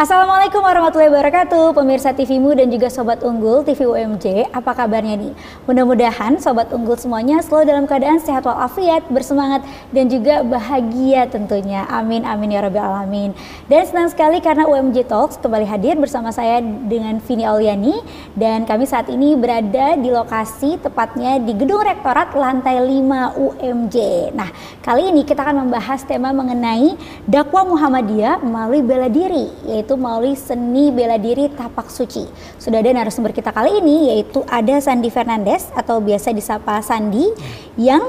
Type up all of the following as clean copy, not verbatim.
Assalamualaikum warahmatullahi wabarakatuh, pemirsa TVmu dan juga Sobat Unggul TV UMJ. Apa kabarnya nih? Mudah-mudahan Sobat Unggul semuanya selalu dalam keadaan sehat walafiat, bersemangat dan juga bahagia tentunya. Amin, amin ya rabbal alamin. Dan senang sekali karena UMJ Talks kembali hadir bersama saya dengan Vini Auliani. Dan kami saat ini berada di lokasi, tepatnya di Gedung Rektorat lantai 5 UMJ. Nah, kali ini kita akan membahas tema mengenai dakwah Muhammadiyah melalui bela diri, yaitu melalui seni bela diri tapak suci. Sudah ada narasumber kita kali ini, yaitu ada Sandi Fernandes atau biasa disapa Sandi, yang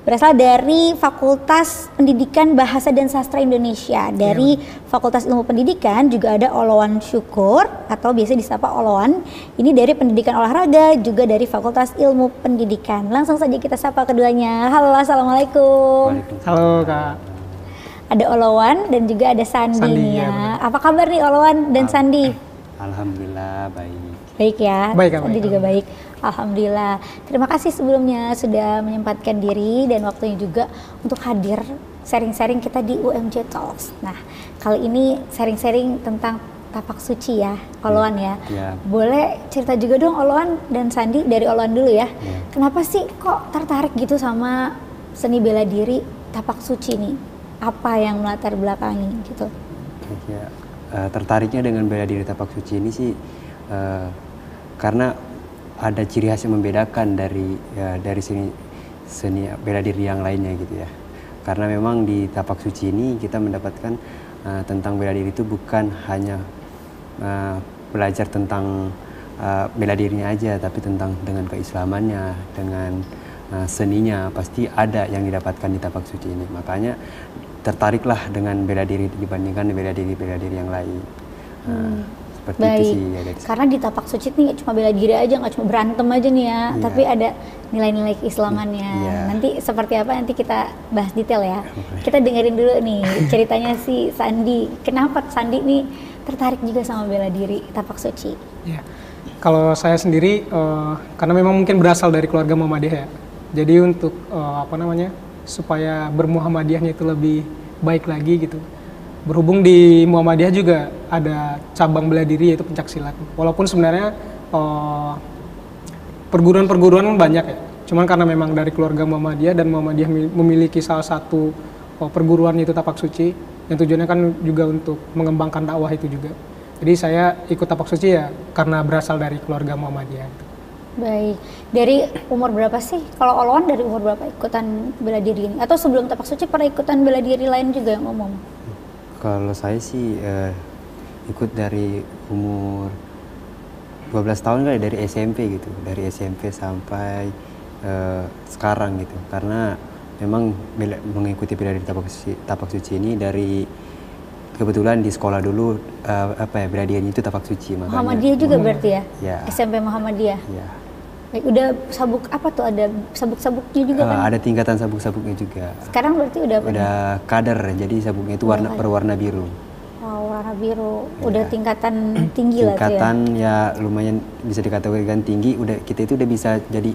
berasal dari Fakultas Pendidikan Bahasa dan Sastra Indonesia. Dari Fakultas Ilmu Pendidikan juga ada Olowan Syukur atau biasa disapa Olowan. Ini dari Pendidikan Olahraga, juga dari Fakultas Ilmu Pendidikan. Langsung saja kita sapa keduanya. Halo, assalamualaikum. Halo Kak. Ada Olowan dan juga ada Sandi nih ya. Apa kabar nih Olowan dan Sandi? Alhamdulillah baik. Baik ya. Baik, Sandi baik. juga baik. Alhamdulillah. Terima kasih sebelumnya sudah menyempatkan diri dan waktunya juga untuk hadir sharing-sharing kita di UMJ Talks. Nah, kali ini sharing-sharing tentang tapak suci ya, Olowan ya. Boleh cerita juga dong Olowan dan Sandi, dari Olowan dulu ya. Kenapa sih kok tertarik gitu sama seni bela diri tapak suci nih? Apa yang melatar belakangi gitu? Ya, tertariknya dengan bela diri tapak suci ini sih karena ada ciri khas yang membedakan dari seni bela diri yang lainnya gitu ya. Karena memang di tapak suci ini kita mendapatkan tentang bela diri itu bukan hanya belajar tentang bela dirinya aja, tapi tentang dengan keislamannya, dengan seninya pasti ada yang didapatkan di tapak suci ini. Makanya tertariklah dengan bela diri dibandingkan bela diri yang lain. Seperti baik. Itu sih ya, karena di tapak suci ini cuma bela diri aja, nggak cuma berantem aja nih ya, tapi ada nilai-nilai keislamannya. Nanti seperti apa nanti kita bahas detail ya. Kita dengerin dulu nih ceritanya si Sandi. Kenapa Sandi nih tertarik juga sama bela diri tapak suci? Ya, kalau saya sendiri karena memang mungkin berasal dari keluarga Muhammadiyah ya. Jadi untuk supaya bermuhammadiyahnya itu lebih baik lagi gitu. Berhubung di Muhammadiyah juga ada cabang bela diri yaitu pencaksilat. Walaupun sebenarnya perguruan-perguruan banyak ya. Cuman karena memang dari keluarga Muhammadiyah dan Muhammadiyah memiliki salah satu perguruan yaitu tapak suci, yang tujuannya kan juga untuk mengembangkan dakwah itu juga. Jadi saya ikut tapak suci ya karena berasal dari keluarga Muhammadiyah. Baik, dari umur berapa sih? Kalau Olowan dari umur berapa ikutan bela diri ini? Atau sebelum tapak suci pernah ikutan bela diri lain juga yang umum? Kalau saya sih ikut dari umur 12 tahun kali, dari SMP gitu. Dari SMP sampai sekarang gitu. Karena memang mengikuti bela diri tapak suci ini dari kebetulan di sekolah dulu bela diri itu tapak suci. Muhammadiyah juga berarti ya? Ya. SMP Muhammadiyah? Ya. Baik, udah sabuk apa tuh? Ada sabuk-sabuknya juga kan? Ada tingkatan sabuk-sabuknya juga. Sekarang berarti udah apa? Udah kader, jadi sabuknya itu berwarna biru. Oh, warna biru. Udah tingkatan tinggi lah tuh ya? Tingkatan ya lumayan bisa dikategorikan tinggi. Kita itu udah bisa jadi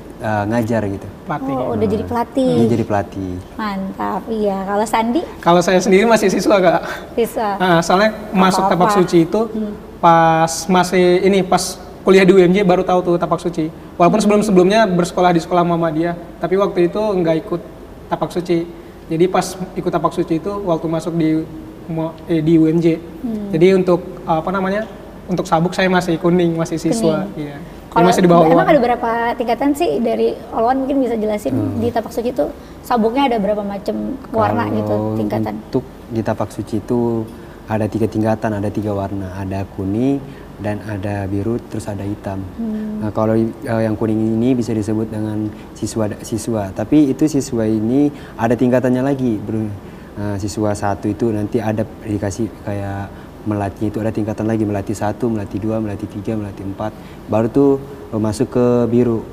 ngajar gitu. Pelatih. Oh, udah jadi pelatih. Udah jadi pelatih. Mantap, iya. Kalau Sandi? Kalau saya sendiri masih siswa Kak. Siswa. Soalnya masuk tapak suci itu pas kuliah di UMJ baru tahu tuh tapak suci. Walaupun sebelumnya bersekolah di sekolah Muhammadiyah, tapi waktu itu nggak ikut tapak suci. Jadi pas ikut tapak suci itu waktu masuk di UMJ. Jadi untuk untuk sabuk saya masih kuning, masih siswa. Iya. Kalau masih di bawah. Emang ada berapa tingkatan sih dari Olowan, mungkin bisa jelasin di tapak suci itu sabuknya ada berapa macam warna gitu tingkatan? Untuk di tapak suci itu ada 3 tingkatan, ada 3 warna, ada kuning dan ada biru, terus ada hitam. Nah, kalau yang kuning ini bisa disebut dengan siswa. Tapi itu siswa ini ada tingkatannya lagi. Siswa 1 itu nanti ada dikasih kayak melatih, itu ada tingkatan lagi, melatih 1, melatih 2, melatih 3, melatih 4. Baru tuh masuk ke biru.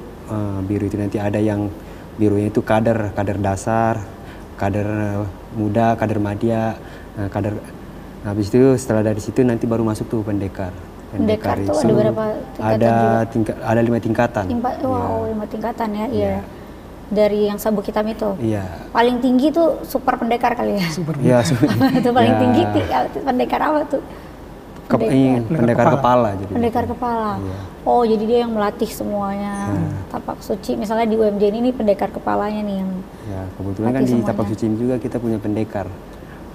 Biru itu nanti ada yang birunya itu kader dasar, kader muda, kader madya, kader. Habis itu setelah dari situ nanti baru masuk tuh pendekar. Pendekar itu ada berapa tingkatan? Ada 5 tingkatan. Wow, 5 tingkatan ya. Iya. Dari yang sabuk hitam itu. Iya. Paling tinggi tuh super pendekar kali ya. Super. Iya. Apa tuh paling tinggi pendekar apa tuh? Pendekar kepala jadi. Pendekar kepala. Iya. Oh, jadi dia yang melatih semuanya. Tapak suci misalnya di UMJ ini pendekar kepalanya nih yang. Ya, kebetulan kan di Tapak Suci ini juga kita punya pendekar.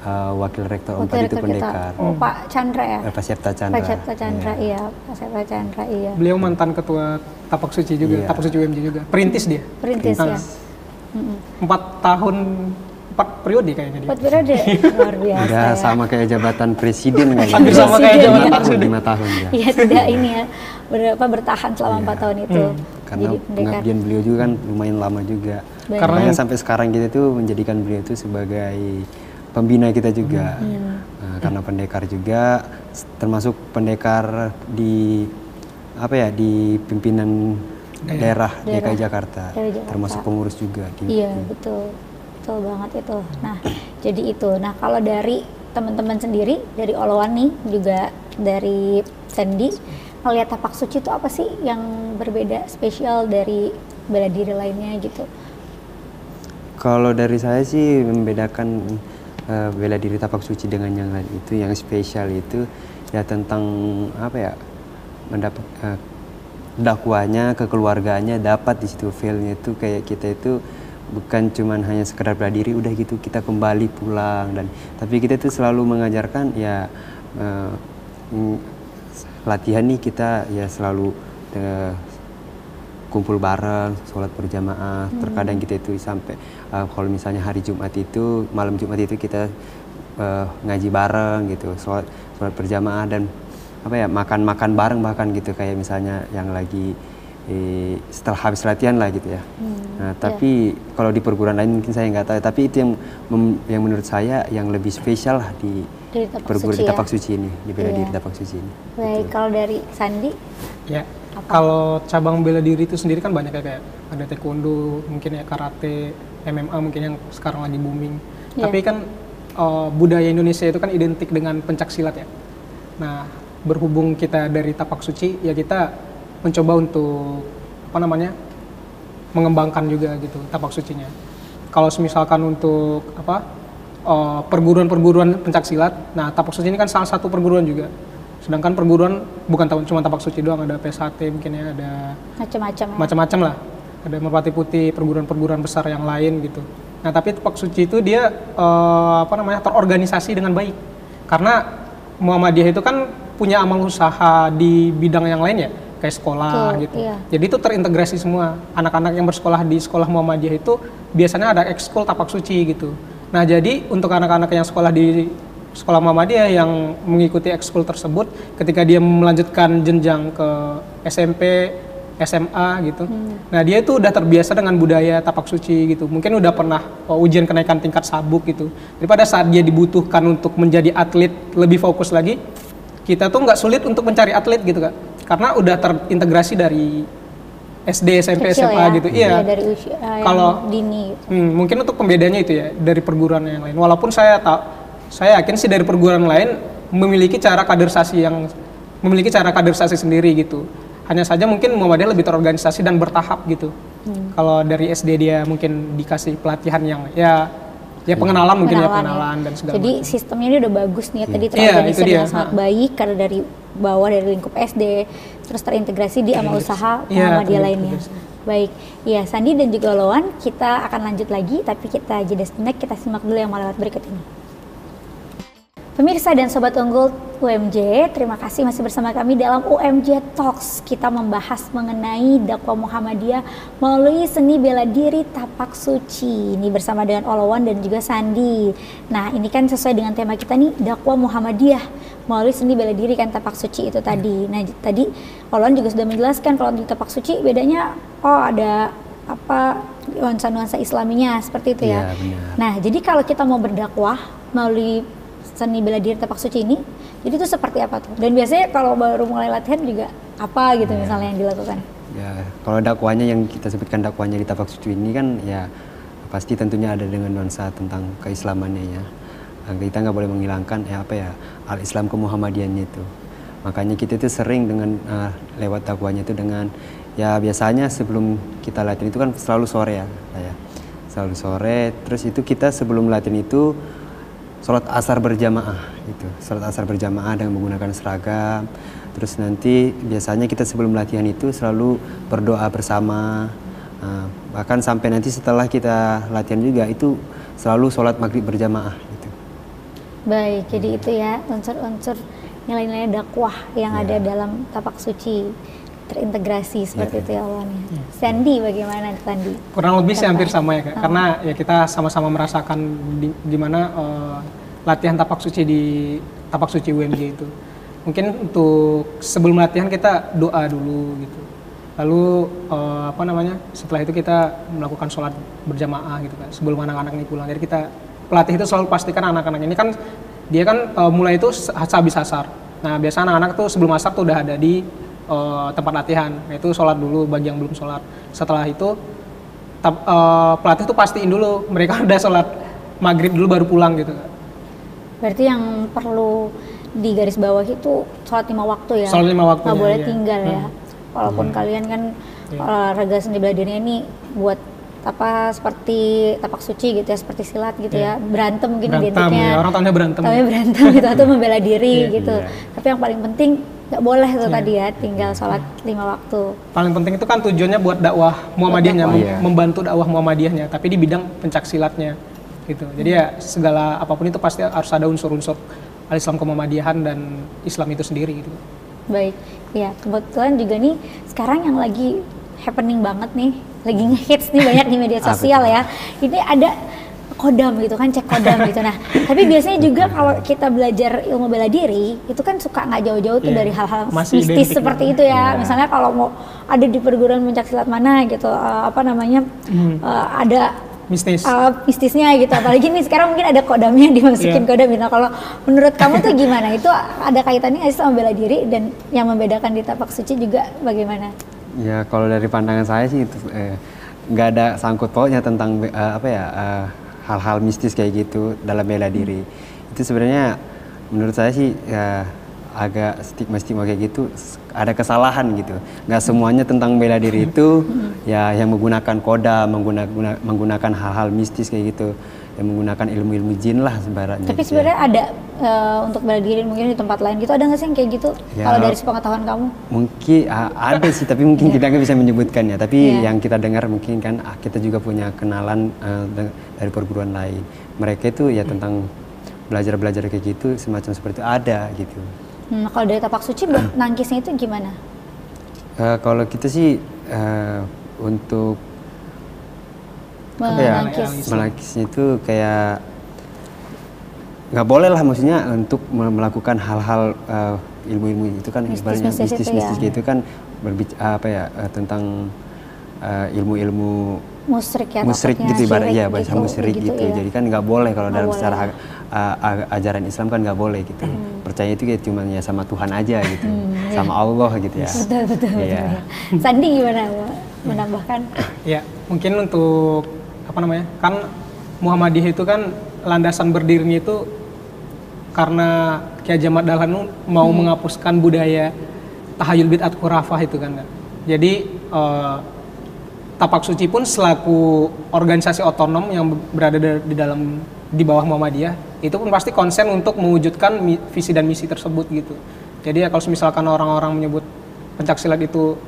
Wakil rektor Unpad itu pendekar. Oh, Pak Chandra ya? Pak Septa Chandra. Pak Septa Chandra, iya. Pak Septa Chandra, iya. Beliau mantan ketua Tapak Suci juga, Tapak Suci UMJ juga. Perintis dia. Perintis ya. 4 tahun, 4 periode kayaknya dia. 4 periode, luar biasa Ya, sama kayak jabatan presiden kan. Hampir sama kayak jabatan presiden. 5 tahun ya. Iya, tidak ini ya, bertahan selama 4 tahun itu. Karena Jadi pendekar. pengabdian beliau juga kan lumayan lama juga. Baik. Karena sampai sekarang kita tuh menjadikan beliau itu sebagai pembina kita juga. Nah, karena pendekar juga, termasuk pendekar di di pimpinan daerah DKI Jakarta, termasuk pengurus juga. Iya, betul banget itu. Nah, jadi itu. Nah, kalau dari teman-teman sendiri, dari Oloan nih, juga dari Sandy, melihat Tapak Suci itu apa sih yang berbeda, spesial dari bela diri lainnya gitu? Kalau dari saya sih membedakan bela diri Tapak Suci dengan yang lain itu, yang spesial itu ya tentang mendapat dakwahnya, kekeluargaannya dapat di situ, feel-nya itu kayak kita itu bukan cuman hanya sekedar bela diri udah gitu kita kembali pulang, dan tapi kita itu selalu mengajarkan latihan nih kita ya selalu kumpul bareng, sholat berjamaah. Terkadang kita itu sampai kalau misalnya hari Jumat itu, malam Jumat itu kita ngaji bareng gitu, sholat berjamaah, dan makan bareng bahkan gitu, kayak misalnya yang lagi setelah habis latihan lah gitu ya. Nah, tapi kalau di perguruan lain mungkin saya nggak tahu, tapi itu yang menurut saya yang lebih spesial lah di perguruan di Tapak Suci ini, di bela diri Tapak Suci ini. Baik, kalau dari Sandy? Ya, kalau cabang bela diri itu sendiri kan banyak ya, kayak ada taekwondo, mungkin ya karate, MMA mungkin yang sekarang lagi booming. Tapi kan budaya Indonesia itu kan identik dengan pencak silat ya. Nah, berhubung kita dari Tapak Suci, ya kita mencoba untuk mengembangkan juga gitu Tapak Sucinya. Kalau misalkan untuk perguruan-perguruan pencak silat, nah Tapak Suci ini kan salah satu perguruan juga. Sedangkan perguruan bukan cuma Tapak Suci doang, ada PSHT mungkin ya, ada macam-macam lah. Ada Merpati Putih, perguruan-perguruan besar yang lain gitu. Nah, tapi Tapak Suci itu dia terorganisasi dengan baik. Karena Muhammadiyah itu kan punya amal usaha di bidang yang lain ya, kayak sekolah gitu. Iya. Jadi itu terintegrasi semua. Anak-anak yang bersekolah di sekolah Muhammadiyah itu biasanya ada ekskul Tapak Suci gitu. Nah, jadi untuk anak-anak yang sekolah di sekolah Muhammadiyah yang mengikuti ekskul tersebut, ketika dia melanjutkan jenjang ke SMP, SMA gitu. Nah, dia itu udah terbiasa dengan budaya Tapak Suci gitu. Mungkin udah pernah ujian kenaikan tingkat sabuk gitu. Daripada saat dia dibutuhkan untuk menjadi atlet lebih fokus lagi, kita tuh nggak sulit untuk mencari atlet gitu Kak. Karena udah terintegrasi dari SD, SMP, kecil SMA ya? gitu. Iya. Dari usia kalau dini gitu. Mungkin untuk pembedanya itu ya dari perguruan yang lain. Walaupun saya yakin sih dari perguruan lain memiliki cara kaderisasi sendiri gitu. Hanya saja mungkin Muhammadiyah lebih terorganisasi dan bertahap gitu. Kalau dari SD dia mungkin dikasih pelatihan yang ya pengenalan dan segala Jadi macam. sistemnya ini udah bagus nih ya, tadi terorganisasi dengan sangat baik karena dari bawah, dari lingkup SD, terus terintegrasi di amal usaha Muhammadiyah lainnya. Baik, ya Sandy dan juga Loan, kita akan lanjut lagi, tapi kita jeda sejenak, kita simak dulu yang mau lewat berikut ini. Pemirsa dan Sobat Unggul UMJ, terima kasih masih bersama kami dalam UMJ Talks. Kita membahas mengenai dakwah Muhammadiyah melalui seni bela diri Tapak Suci. Ini bersama dengan Oloan dan juga Sandy. Nah, ini kan sesuai dengan tema kita nih, dakwah Muhammadiyah melalui seni bela diri kan Tapak Suci itu tadi. Nah, tadi Oloan juga sudah menjelaskan kalau di Tapak Suci bedanya ada nuansa-nuansa Islaminya seperti itu ya. Benar. Nah, jadi kalau kita mau berdakwah melalui seni bela diri Tapak Suci ini, jadi itu seperti apa tuh? Dan biasanya kalau baru mulai latihan juga apa gitu misalnya yang dilakukan? Ya, kalau dakwahnya yang kita sebutkan dakwahnya di Tapak Suci ini kan ya pasti tentunya ada dengan nuansa tentang keislamannya ya. Kita nggak boleh menghilangkan al-Islam kemuhammadiannya itu. Makanya kita itu sering dengan lewat dakwahnya itu dengan biasanya sebelum kita latihan itu kan selalu sore ya. Selalu sore, terus itu kita sebelum latihan itu sholat asar berjamaah gitu. Salat asar berjamaah dengan menggunakan seragam. Terus nanti biasanya kita sebelum latihan itu selalu berdoa bersama. Bahkan sampai nanti setelah kita latihan juga itu selalu sholat maghrib berjamaah gitu. Baik, jadi itu ya unsur-unsur nilai-nilai dakwah yang ada dalam tapak suci terintegrasi seperti itu ya Allah. Sandy bagaimana Sandy? Kurang lebih sih hampir sama ya Kak. Karena ya kita sama-sama merasakan gimana latihan tapak suci di tapak suci UMJ itu. Mungkin untuk sebelum latihan kita doa dulu gitu. Lalu setelah itu kita melakukan sholat berjamaah gitu kan. Sebelum anak-anak ini pulang. Jadi kita pelatih itu selalu pastikan anak-anak ini kan dia kan mulai itu habis asar. Nah biasa anak-anak tuh sebelum asar tuh udah ada di tempat latihan, itu sholat dulu bagi yang belum sholat. Setelah itu pelatih tuh pastiin dulu mereka udah sholat maghrib dulu baru pulang gitu. Berarti yang perlu di garis bawah itu sholat 5 waktu ya? Sholat 5 waktu. Nggak boleh tinggal ya. Walaupun kalian kan olahraga seni bela diri ini buat seperti tapak suci gitu ya, seperti silat gitu ya, berantem mungkin identiknya. Ya, orang tahunya berantem. Tahunya berantem gitu atau membela diri gitu. Tapi yang paling penting nggak boleh tuh tadi ya, tinggal sholat 5 waktu. Paling penting itu kan tujuannya buat dakwah Muhammadiyahnya, membantu dakwah Muhammadiyahnya, tapi di bidang pencak silatnya gitu. Jadi ya segala apapun itu pasti harus ada unsur-unsur al-Islam ke-Muhammadiyahan dan Islam itu sendiri gitu. Baik, ya kebetulan juga nih sekarang yang lagi happening banget nih, lagi ngehits nih banyak di media sosial ya. Ini ada kodam gitu kan, cek kodam gitu. Nah, tapi biasanya juga kalau kita belajar ilmu bela diri, itu kan suka nggak jauh-jauh tuh dari hal-hal mistis seperti itu ya. Misalnya kalau mau ada di perguruan pencak silat mana gitu, ada mistisnya gitu. Apalagi nih sekarang mungkin ada kodamnya dimasukin kodam. Nah, kalau menurut kamu tuh gimana? Itu ada kaitannya nggak sih sama bela diri dan yang membedakan di tapak suci juga bagaimana? Ya kalau dari pandangan saya sih itu nggak ada sangkut pautnya tentang hal-hal mistis kayak gitu dalam bela diri. Itu sebenarnya menurut saya sih ya agak stigma kayak gitu, ada kesalahan gitu. Nggak semuanya tentang bela diri itu ya yang menggunakan kodam, menggunakan hal-hal mistis kayak gitu, yang menggunakan ilmu-ilmu jin lah sebenarnya. Tapi sebenarnya ada untuk bela diri mungkin di tempat lain gitu, ada nggak sih yang kayak gitu? Ya, kalau dari sepengetahuan kamu? Mungkin ada sih, tapi mungkin kita nggak bisa menyebutkannya. Tapi yang kita dengar mungkin kan kita juga punya kenalan dari perguruan lain. Mereka itu ya tentang belajar kayak gitu, semacam seperti itu ada gitu. Kalau dari tapak suci nangkisnya itu gimana? Kalau kita sih untuk menangkisnya itu kayak nggak boleh lah, maksudnya untuk melakukan hal-hal ilmu-ilmu itu kan ibaratnya mistis gitu kan tentang ilmu-ilmu musyrik gitu ibaratnya bahasa musyrik gitu. Jadi kan nggak boleh kalau dalam secara ajaran Islam kan nggak boleh gitu. Percaya itu kayak cuma ya sama Tuhan aja gitu, sama Allah gitu ya. Betul. Sandi gimana menambahkan? Ya mungkin untuk kan Muhammadiyah itu kan landasan berdirinya itu karena Ki Haji Ahmad Dahlan mau menghapuskan budaya tahayul bid'at khurafah itu kan. Jadi tapak suci pun selaku organisasi otonom yang berada di bawah Muhammadiyah itu pun pasti konsen untuk mewujudkan visi dan misi tersebut gitu. Jadi ya kalau misalkan orang-orang menyebut pencaksilat itu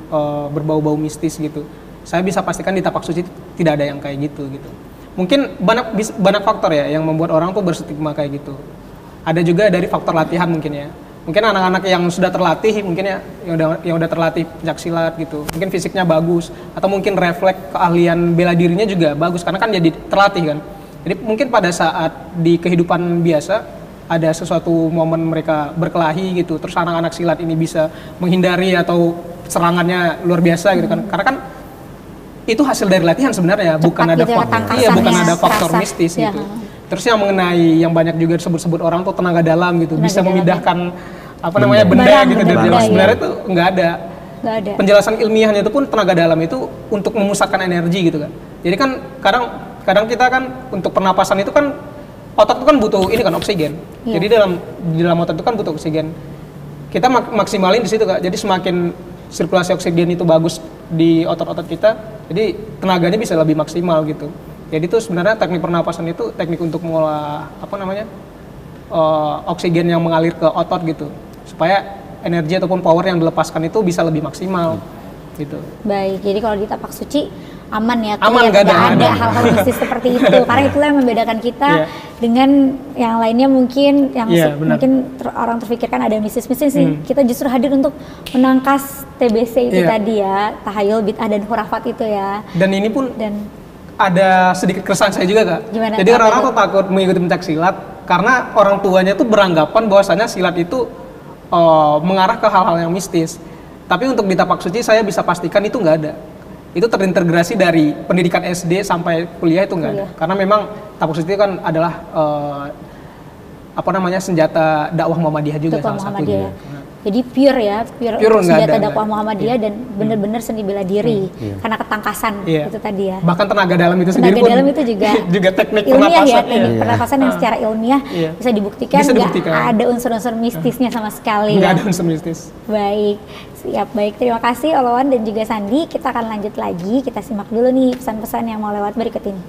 berbau-bau mistis gitu, saya bisa pastikan di tapak suci tidak ada yang kayak gitu. Mungkin banyak faktor ya yang membuat orang tuh berstigma kayak gitu. Ada juga dari faktor latihan mungkin ya. Mungkin anak-anak yang sudah terlatih mungkin ya yang udah terlatih pencaksilat gitu. Mungkin fisiknya bagus atau mungkin refleks keahlian bela dirinya juga bagus karena kan jadi terlatih kan. Jadi mungkin pada saat di kehidupan biasa ada sesuatu momen mereka berkelahi gitu. Terus anak-anak silat ini bisa menghindari atau serangannya luar biasa gitu kan. Karena kan itu hasil dari latihan sebenarnya, bukan ada faktor mistis gitu. Terus yang mengenai yang banyak juga disebut-sebut orang tuh tenaga dalam gitu, bisa memindahkan benda gitu dari dalam. Sebenarnya itu nggak ada. Penjelasan ilmiahnya itu pun tenaga dalam itu untuk memusatkan energi gitu kan. Jadi kan kadang kita kan untuk pernapasan itu kan otot itu kan butuh oksigen. Jadi di dalam otot itu kan butuh oksigen. Kita maksimalin di situ Kak. Jadi semakin sirkulasi oksigen itu bagus di otot-otot kita, jadi tenaganya bisa lebih maksimal gitu. Jadi itu sebenarnya teknik pernapasan itu teknik untuk mengolah oksigen yang mengalir ke otot gitu, supaya energi ataupun power yang dilepaskan itu bisa lebih maksimal gitu. Baik, jadi kalau di tapak suci aman ya, aman, tidak ada hal-hal mistis seperti itu, karena itulah yang membedakan kita dengan yang lainnya mungkin yang mungkin orang terpikirkan ada mistis-mistis sih. Kita justru hadir untuk menangkas TBC itu tadi ya, tahayul, bid'ah dan khurafat itu ya. Dan ini pun ada sedikit keresahan saya juga Kak. Gimana? Jadi orang-orang tuh takut mengikuti pencak silat karena orang tuanya tuh beranggapan bahwasanya silat itu mengarah ke hal-hal yang mistis. Tapi untuk di tapak suci saya bisa pastikan itu nggak ada. Itu terintegrasi dari pendidikan SD sampai kuliah itu nggak ada. Karena memang tapak suci kan adalah senjata dakwah Muhammadiyah juga salah satunya. Jadi pure senjata dakwah Muhammadiyah dan benar-benar seni bela diri karena ketangkasan itu tadi ya. Bahkan tenaga dalam itu sendiri pun itu juga teknik ilmiah pernapasan. Teknik pernapasan yang secara ilmiah bisa dibuktikan nggak ada unsur-unsur mistisnya sama sekali. Nggak ada unsur mistis. Baik, siap, baik. Terima kasih Olawan dan juga Sandi. Kita akan lanjut lagi. Kita simak dulu nih pesan-pesan yang mau lewat berikut ini.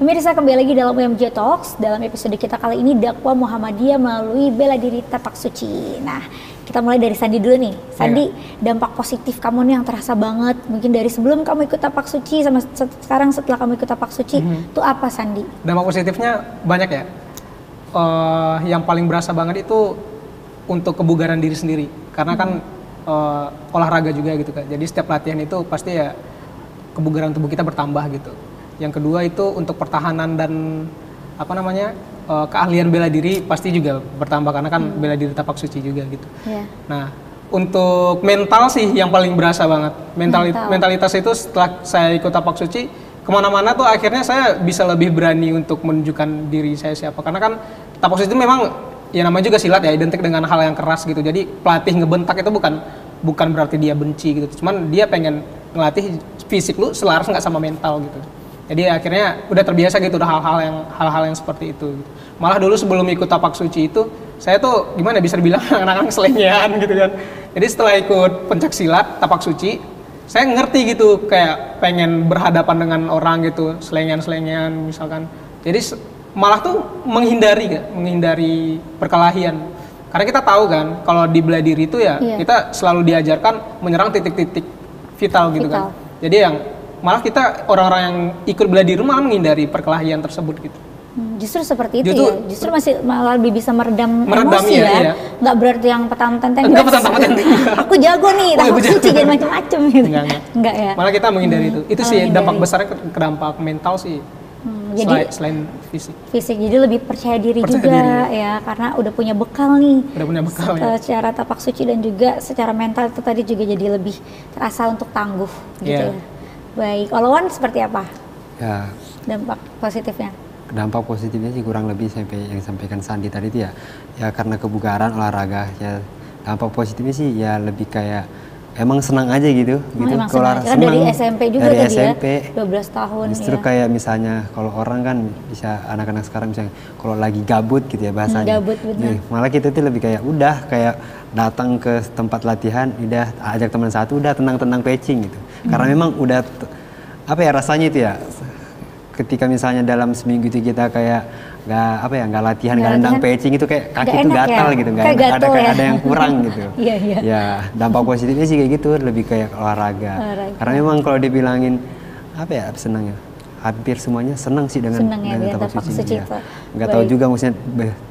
Pemirsa, kembali lagi dalam UMJ Talks. Dalam episode kita kali ini dakwah Muhammadiyah melalui bela diri tapak suci. Nah, kita mulai dari Sandi dulu nih. Sandi, dampak positif kamu nih yang terasa banget. Mungkin dari sebelum kamu ikut tapak suci sama sekarang setelah kamu ikut tapak suci, itu apa Sandi? Dampak positifnya banyak ya. Yang paling berasa banget itu untuk kebugaran diri sendiri. Karena kan olahraga juga gitu kan. Jadi setiap latihan itu pasti ya kebugaran tubuh kita bertambah gitu. Yang kedua itu untuk pertahanan dan keahlian bela diri pasti juga bertambah karena kan bela diri tapak suci juga gitu. Nah, untuk mental sih yang paling berasa banget. Mentalitas itu setelah saya ikut tapak suci kemana-mana tuh akhirnya saya bisa lebih berani untuk menunjukkan diri saya siapa. Karena kan tapak suci itu memang ya namanya juga silat ya, identik dengan hal yang keras gitu. Jadi pelatih ngebentak itu bukan berarti dia benci gitu. Cuman dia pengen ngelatih fisik lu selaras nggak sama mental gitu. Jadi akhirnya udah terbiasa gitu, udah hal-hal yang seperti itu. Gitu. Malah dulu sebelum ikut tapak suci itu, saya tuh gimana bisa dibilang anak-anak selengean gitu kan. Jadi setelah ikut pencak silat tapak suci, saya ngerti gitu kayak pengen berhadapan dengan orang gitu, selengean misalkan. Jadi malah tuh menghindari perkelahian. Karena kita tahu kan kalau di bela diri itu ya kita selalu diajarkan menyerang titik-titik vital gitu kan. Jadi yang malah kita orang-orang yang ikut bela diri malah menghindari perkelahian tersebut gitu. Justru seperti itu ya. Justru masih malah lebih bisa meredam emosi ya. Nggak berarti yang petang-petang. Aku jago nih, tapak suci jangan macam-macam gitu. Enggak ya. Malah kita menghindari itu. Itu sih dampak besarnya ke dampak mental sih. Jadi selain fisik. Jadi lebih percaya diri ya karena udah punya bekal nih. Udah punya bekal ya. Secara tapak suci dan juga secara mental itu tadi juga jadi lebih terasa untuk tangguh gitu ya. Baik, Olawan seperti apa? Ya. Dampak positifnya? Dampak positifnya sih kurang lebih yang sampaikan Sandi tadi itu ya karena kebugaran olahraga ya. Dampak positifnya sih ya lebih kayak emang senang aja gitu. Emang senang. Dari SMP juga dari tadi SMP, ya? 12 tahun justru kayak misalnya kalau orang kan bisa anak-anak sekarang misalnya kalau lagi gabut gitu ya bahasanya. Gabut benar. Malah kita tuh lebih kayak udah kayak datang ke tempat latihan, udah ajak teman satu, udah tenang-tenang patching gitu. Karena memang udah rasanya itu ya. Ketika misalnya dalam seminggu itu kita kayak nggak latihan, nggak nendang patching itu kayak kaki itu gatal ya? Gitu, nggak enak, ada yang kurang gitu. Ya dampak positifnya sih kayak gitu, lebih kayak olahraga. Karena memang kalau dibilangin senang ya, hampir semuanya senang sih dengan tapak suci. Nggak tahu juga maksudnya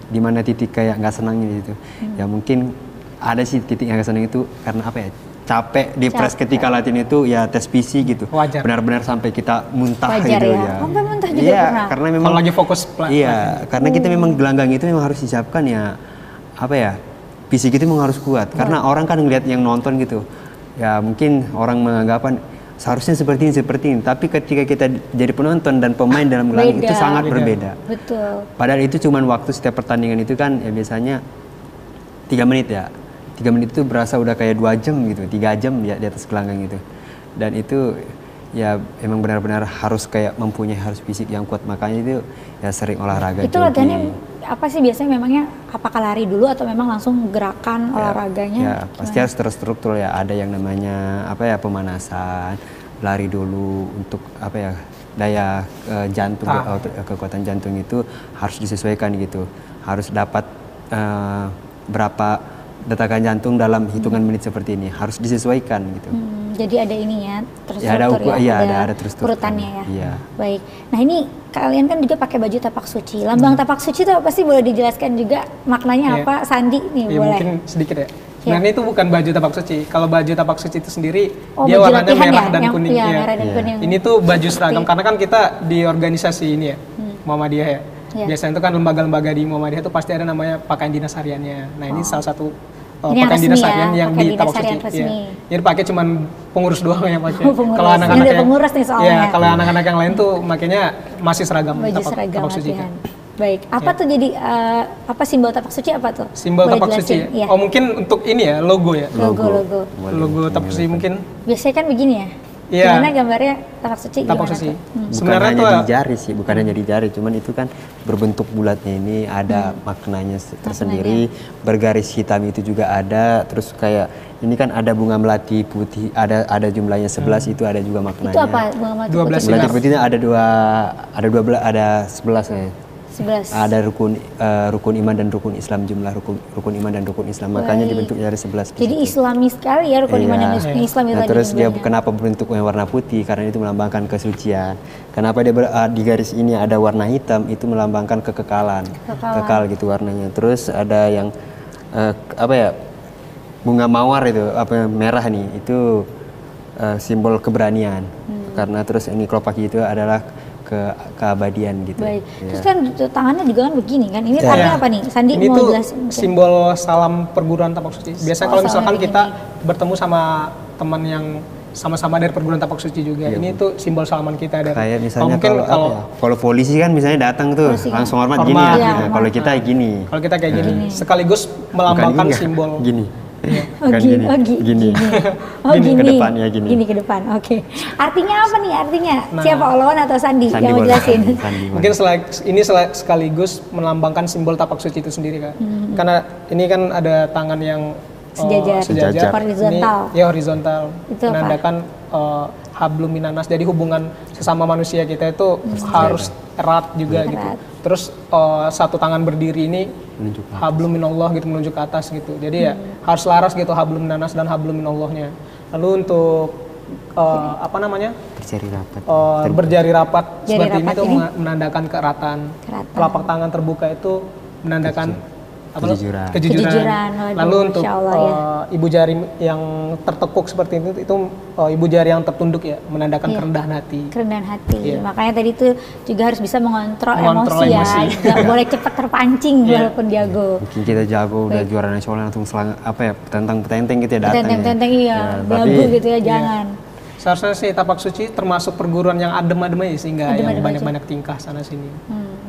di mana titik kayak nggak senangnya gitu. Ya mungkin ada sih titik yang nggak senang itu karena capek depres ketika latihan itu ya tes PC gitu. Wajar. Benar-benar sampai kita muntah wajar gitu ya. Sampai muntah juga pernah. Karena memang kalau lagi fokus karena kita memang gelanggang itu memang harus disiapkan ya fisik itu memang harus kuat. Karena orang kan ngelihat yang nonton gitu. Ya mungkin orang menganggapan seharusnya seperti ini. Tapi ketika kita jadi penonton dan pemain dalam gelanggang itu sangat berbeda. Betul. Padahal itu cuman waktu setiap pertandingan itu kan ya biasanya 3 menit ya. 3 menit itu berasa udah kayak 2 jam gitu, 3 jam di atas gelanggang gitu. Dan itu ya emang benar-benar harus kayak harus fisik yang kuat, makanya itu ya sering olahraga. Itu latihannya apa sih biasanya memangnya, apakah lari dulu atau memang langsung gerakan olahraganya? Ya pasti harus terstruktur ya, ada yang namanya pemanasan, lari dulu untuk daya jantung, kekuatan jantung itu harus disesuaikan gitu. Harus dapat berapa detakan jantung dalam hitungan menit seperti ini, harus disesuaikan gitu. Jadi ada ininya, terstruktur ada terstruktur. Urutannya ya. Iya. Baik. Nah ini kalian kan juga pakai baju tapak suci. Lambang tapak suci itu apa sih? Boleh dijelaskan juga maknanya apa? Sandi nih boleh. Mungkin sedikit ya. Sebenarnya itu bukan baju tapak suci. Kalau baju tapak suci itu sendiri dia baju warnanya merah dan kuning. Iya, merah dan kuning. Ini tuh baju seragam karena kan kita di organisasi ini ya, Muhammadiyah ya. Biasanya itu kan lembaga-lembaga di Muhammadiyah itu pasti ada namanya pakaian dinas hariannya. Nah ini salah satu pakaian dinas harian yang di tapak suci. Jadi pakai cuman pengurus doang yang pakai. Kalau anak-anak yang pengurus nih soalnya. Ya, kalau anak-anak yang lain tuh makanya masih seragam tapak suci kan. Baik, apa tuh jadi apa simbol tapak suci apa tuh? Simbol tapak suci ya? Oh mungkin untuk ini ya, logo ya? Logo tapak suci mungkin. Biasanya kan begini ya? Iya. Gimana gambarnya tapak suci? Bukan Sebenarnya hanya di jari sih, bukan hanya di jari, cuman itu kan berbentuk bulatnya ini ada maknanya tersendiri, bergaris hitam itu juga ada, terus kayak ini kan ada bunga melati putih, ada jumlahnya 11 itu ada juga maknanya. Itu apa bunga melati putih? Melati putihnya ada 11 ya. 11. Ada rukun iman dan rukun Islam, jumlah rukun iman dan rukun Islam, makanya dibentuk dari 11. Jadi Islami sekali ya rukun iman dan Islam itu. Terus dia kenapa berbentuknya warna putih? Karena itu melambangkan kesucian. Kenapa dia di garis ini ada warna hitam? Itu melambangkan kekekalan. Kekal gitu warnanya. Terus ada yang bunga mawar itu merah nih, itu simbol keberanian. Karena terus ini kelopak itu adalah keabadian gitu. Baik. Terus kan tangannya juga kan begini kan. Ini artinya apa nih? Sandi ini mau tuh jelasin. Simbol salam perguruan tapak suci. Biasanya kalau misalkan kita bertemu sama teman yang sama-sama dari perguruan tapak suci juga. Ini tuh simbol salaman kita dari. Kayak misalnya kalau polisi kan misalnya datang tuh langsung hormat gini ya. Kalau kita gini. Kalau kita kayak gini, sekaligus melambangkan simbol gini. Gini ke depan ya gini. Gini ke depan. Oke. Artinya apa nih? Artinya siapa Olawan atau Sandi yang mau jelasin? Mungkin ini sekaligus melambangkan simbol tapak suci itu sendiri kan. Karena ini kan ada tangan yang sejajar. Horizontal. Ini, ya horizontal. Itu menandakan hablum minanas. Jadi hubungan sesama manusia kita itu harus erat juga gitu. Terus satu tangan berdiri ini hablum minallah gitu, menunjuk ke atas gitu. Jadi ya harus laras gitu hablum minanas dan hablum minallahnya. Lalu untuk berjari rapat seperti ini tuh menandakan keeratan. Telapak tangan terbuka itu menandakan kejujuran. Lalu untuk ibu jari yang tertekuk seperti itu ibu jari yang tertunduk ya, menandakan kerendahan hati. Kerendahan hati. Makanya tadi itu juga harus bisa mengontrol emosi ya. Nggak boleh cepat terpancing walaupun jago. Mungkin kita jago udah juara nasional langsung tentang petenteng gitu ya datang. Petenteng iya, belagu gitu ya, jangan. Seharusnya sih tapak suci termasuk perguruan yang adem-adem aja sih, nggak yang banyak-banyak tingkah sana sini.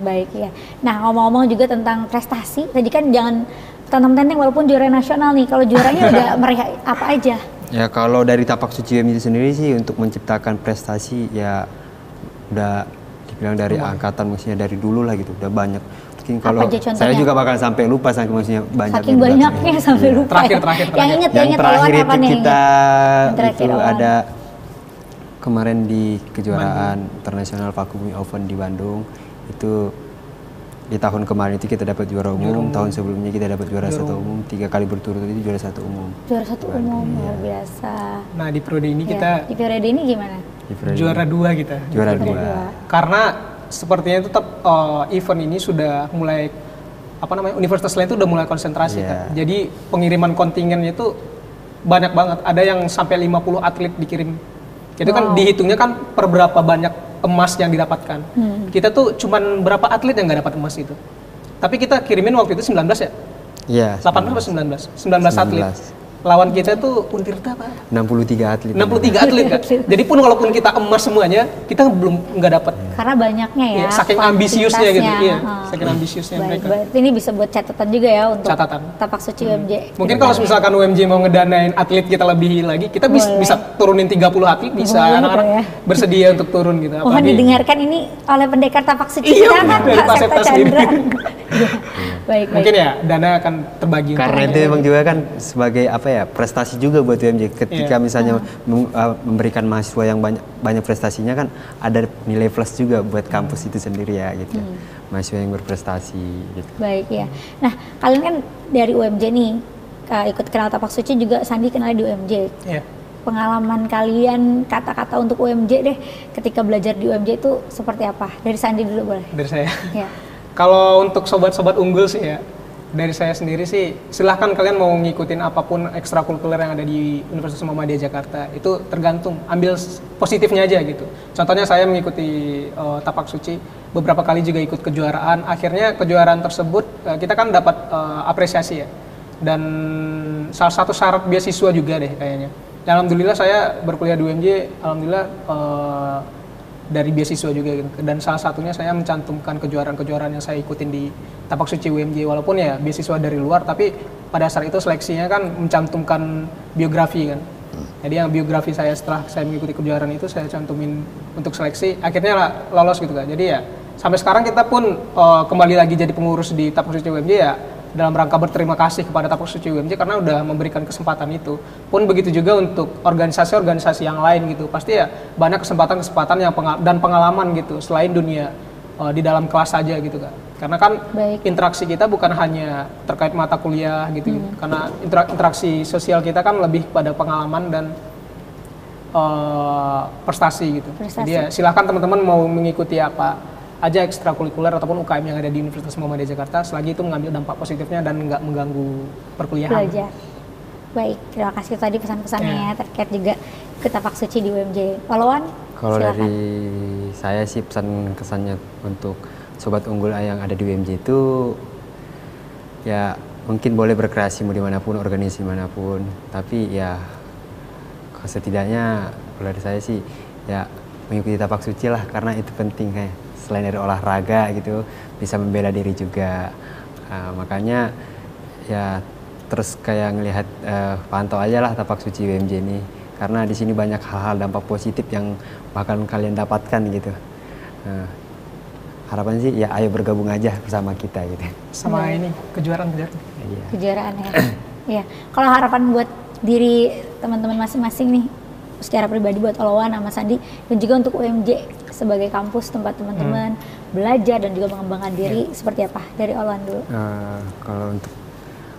Baik ya. Nah ngomong-ngomong juga tentang prestasi, tadi kan jangan tentang-tenteng walaupun juara nasional nih. Kalau juaranya udah meraih apa aja? Ya kalau dari tapak suci itu sendiri sih untuk menciptakan prestasi ya udah dibilang dari angkatan, maksudnya dari dulu lah gitu, udah banyak. Mungkin kalau saya juga bakal sampai lupa maksudnya banyak. Saking banyaknya sampai lupa. Terakhir. Yang terakhir itu kita itu ada kemarin di kejuaraan internasional Fakumi Open di Bandung, itu di tahun kemarin itu kita dapat juara umum, tahun sebelumnya kita dapat juara satu umum, 3 kali berturut itu juara satu umum. Juara satu umum, luar biasa. Nah di periode ini kita di periode ini gimana? Juara 2 kita. Juara 2. Karena sepertinya tetap event ini sudah mulai universitas lain itu udah mulai konsentrasi kan. Jadi pengiriman kontingennya itu banyak banget. Ada yang sampai 50 atlet dikirim. Itu kan dihitungnya kan per berapa banyak emas yang didapatkan. Kita tuh cuman berapa atlet yang nggak dapat emas itu. Tapi kita kirimin waktu itu 19 ya? Iya. 18 atau 19? 19 atlet. Lawan kita tuh Untirta apa? 63 atlet. 63 atlet kan? Jadi pun walaupun kita emas semuanya, kita nggak dapat. Karena banyaknya ya. Saking ambisiusnya gitu. Saking ambisiusnya mereka. Ini bisa buat catatan juga ya untuk tapak suci UMJ. Mungkin kalau misalkan UMJ mau ngedanain atlet kita lebih lagi, kita bisa turunin 30 atlet, bisa anak-anak bersedia untuk turun gitu. Mohon didengarkan ini oleh pendekar tapak suci kita kan, Pak Septa Chandra. Baik. Mungkin ya dana akan terbagi. Karena itu memang juga kan sebagai ya, prestasi juga buat UMJ. Ketika misalnya memberikan mahasiswa yang banyak prestasinya kan ada nilai plus juga buat kampus itu sendiri ya gitu. Mahasiswa yang berprestasi gitu. Baik ya. Nah, kalian kan dari UMJ nih ikut kenal Tapak Suci juga, Sandi kenal di UMJ. Iya. Pengalaman kalian, kata-kata untuk UMJ deh ketika belajar di UMJ itu seperti apa? Dari Sandi dulu boleh. Dari saya. Ya. Kalau untuk sobat-sobat unggul sih ya, dari saya sendiri sih silahkan kalian mau ngikutin apapun ekstrakurikuler yang ada di Universitas Muhammadiyah Jakarta, itu tergantung, ambil positifnya aja gitu. Contohnya saya mengikuti Tapak Suci, beberapa kali juga ikut kejuaraan, akhirnya kejuaraan tersebut kita kan dapat apresiasi ya, dan salah satu syarat beasiswa juga deh kayaknya. Dan alhamdulillah saya berkuliah di UMJ, alhamdulillah dari beasiswa juga gitu. Dan salah satunya saya mencantumkan kejuaraan-kejuaraan yang saya ikutin di Tapak Suci UMJ, walaupun ya beasiswa dari luar, tapi pada saat itu seleksinya kan mencantumkan biografi kan. Jadi yang biografi saya setelah saya mengikuti kejuaraan itu saya cantumin untuk seleksi, akhirnya lolos gitu kan. Jadi ya sampai sekarang kita pun kembali lagi jadi pengurus di Tapak Suci UMJ ya, dalam rangka berterima kasih kepada Tapak Suci UMJ karena udah memberikan kesempatan itu. Pun begitu juga untuk organisasi-organisasi yang lain gitu. Pasti ya banyak kesempatan-kesempatan yang dan pengalaman gitu selain dunia di dalam kelas saja gitu kan. Karena kan interaksi kita bukan hanya terkait mata kuliah gitu. Karena interaksi sosial kita kan lebih pada pengalaman dan prestasi gitu. Jadi ya silahkan teman-teman mau mengikuti apa aja ekstrakurikuler ataupun UKM yang ada di Universitas Muhammadiyah Jakarta selagi itu mengambil dampak positifnya dan nggak mengganggu perkuliahan. Belajar. Baik, terima kasih tadi pesan-pesannya terkait juga ke Tapak Suci di UMJ. Poluan? Kalau dari saya sih pesan kesannya untuk sobat unggul yang ada di UMJ itu ya mungkin boleh berkreasi mau dimanapun, organisasi manapun, tapi ya setidaknya kalau dari saya sih ya mengikuti Tapak Suci lah karena itu penting kayak. Selain dari olahraga gitu bisa membela diri juga, makanya ya terus kayak ngelihat pantau aja lah Tapak Suci UMJ ini karena di sini banyak hal-hal dampak positif yang bahkan kalian dapatkan gitu. Harapan sih ya ayo bergabung aja bersama kita gitu. Sama ini kejuaraan. Iya. Kejuaraan ya. Iya. Kalau harapan buat diri teman-teman masing-masing nih secara pribadi buat Olowan sama Sandi dan juga untuk UMJ sebagai kampus tempat teman-teman belajar dan juga mengembangkan diri seperti apa? Dari Olowan dulu. Kalau untuk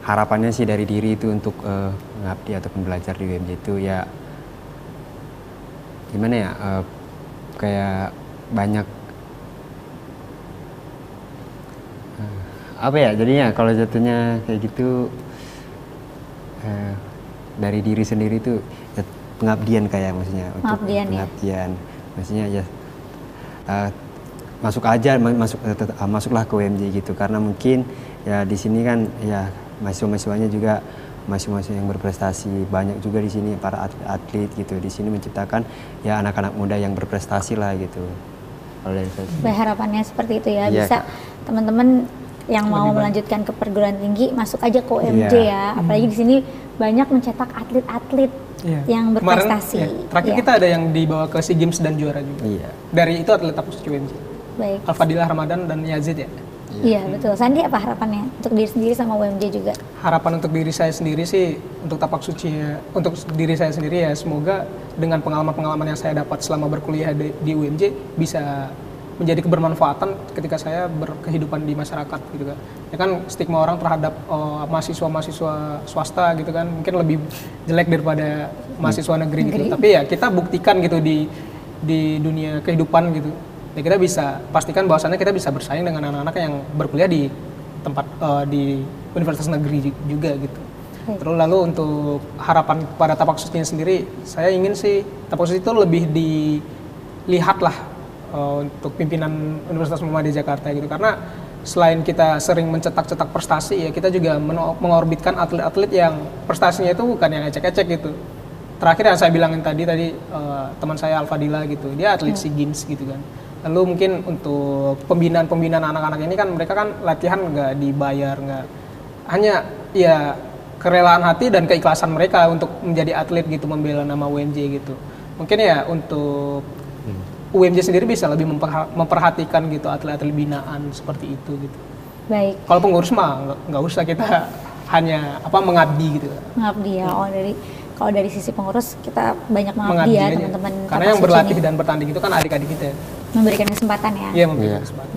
harapannya sih dari diri itu untuk mengabdi ataupun belajar di UMJ itu ya gimana ya kayak banyak apa ya jadinya kalau jatuhnya kayak gitu dari diri sendiri itu ya, pengabdian kayak maksudnya untuk pengabdian ya. Maksudnya ya masuklah ke UMJ gitu karena mungkin ya di sini kan ya mahasiswa-mahasiswanya juga mahasiswa yang berprestasi banyak juga di sini para atlet gitu di sini menciptakan ya anak-anak muda yang berprestasi lah gitu. Kalau dari saya harapannya seperti itu ya, bisa teman-teman yang mau melanjutkan ke perguruan tinggi masuk aja ke UMJ ya, apalagi di sini banyak mencetak atlet-atlet yang berprestasi. Kemarin, terakhir kita ada yang dibawa ke SEA Games dan juara juga. Dari itu atlet Tapak Suci UMJ. Baik. Alfadilah Ramadan dan Yazid ya. Iya betul. Sandi apa harapannya untuk diri sendiri sama UMJ juga? Harapan untuk diri saya sendiri sih untuk Tapak Suci untuk diri saya sendiri ya semoga dengan pengalaman-pengalaman yang saya dapat selama berkuliah di UMJ bisa menjadi kebermanfaatan ketika saya berkehidupan di masyarakat gitu kan. Ya kan stigma orang terhadap mahasiswa-mahasiswa swasta gitu kan mungkin lebih jelek daripada mahasiswa negeri gitu. Tapi ya kita buktikan gitu di dunia kehidupan gitu. Ya kita bisa pastikan bahwasannya kita bisa bersaing dengan anak-anak yang berkuliah di tempat di universitas negeri juga gitu. Terus lalu untuk harapan pada Tapak Suci sendiri, saya ingin sih Tapak Suci itu lebih dilihat lah untuk pimpinan Universitas Muhammadiyah Jakarta gitu karena selain kita sering mencetak-cetak prestasi ya kita juga mengorbitkan atlet-atlet yang prestasinya itu bukan yang ecek-ecek gitu. Terakhir yang saya bilangin tadi teman saya Alfadila gitu, dia atlet SEA Games gitu kan. Lalu mungkin untuk pembinaan anak-anak ini kan mereka kan latihan nggak dibayar, nggak hanya ya kerelaan hati dan keikhlasan mereka untuk menjadi atlet gitu, membela nama UMJ gitu. Mungkin ya untuk UMJ sendiri bisa lebih memperhatikan gitu atlet-atlet binaan seperti itu gitu. Baik. Kalau pengurus mah nggak usah kita hanya mengabdi gitu. Mengabdi ya. Oh, kalau dari sisi pengurus kita banyak mengabdi ya teman-teman. Karena yang berlatih dan bertanding itu kan adik-adik kita. Memberikan kesempatan ya. Iya, memberikan kesempatan.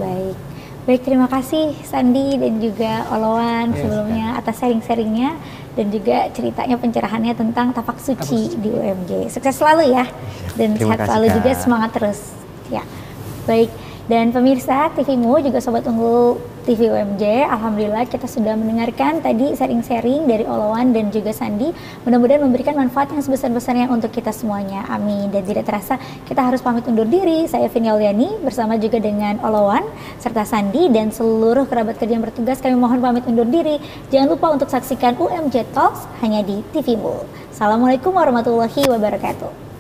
Baik, terima kasih Sandi dan juga Olowan sebelumnya atas sharing-sharingnya dan juga ceritanya pencerahannya tentang tapak suci di UMJ. Sukses selalu ya dan sehat selalu juga, semangat terus. Ya, baik. Dan pemirsa TVmu juga Sobat Unggul TV UMJ, alhamdulillah kita sudah mendengarkan tadi sharing-sharing dari Olowan dan juga Sandi. Mudah-mudahan memberikan manfaat yang sebesar-besarnya untuk kita semuanya. Amin. Dan tidak terasa kita harus pamit undur diri. Saya Vini Auliani bersama juga dengan Olowan serta Sandi dan seluruh kerabat kerja yang bertugas, kami mohon pamit undur diri. Jangan lupa untuk saksikan UMJ Talks hanya di TVmu. Assalamualaikum warahmatullahi wabarakatuh.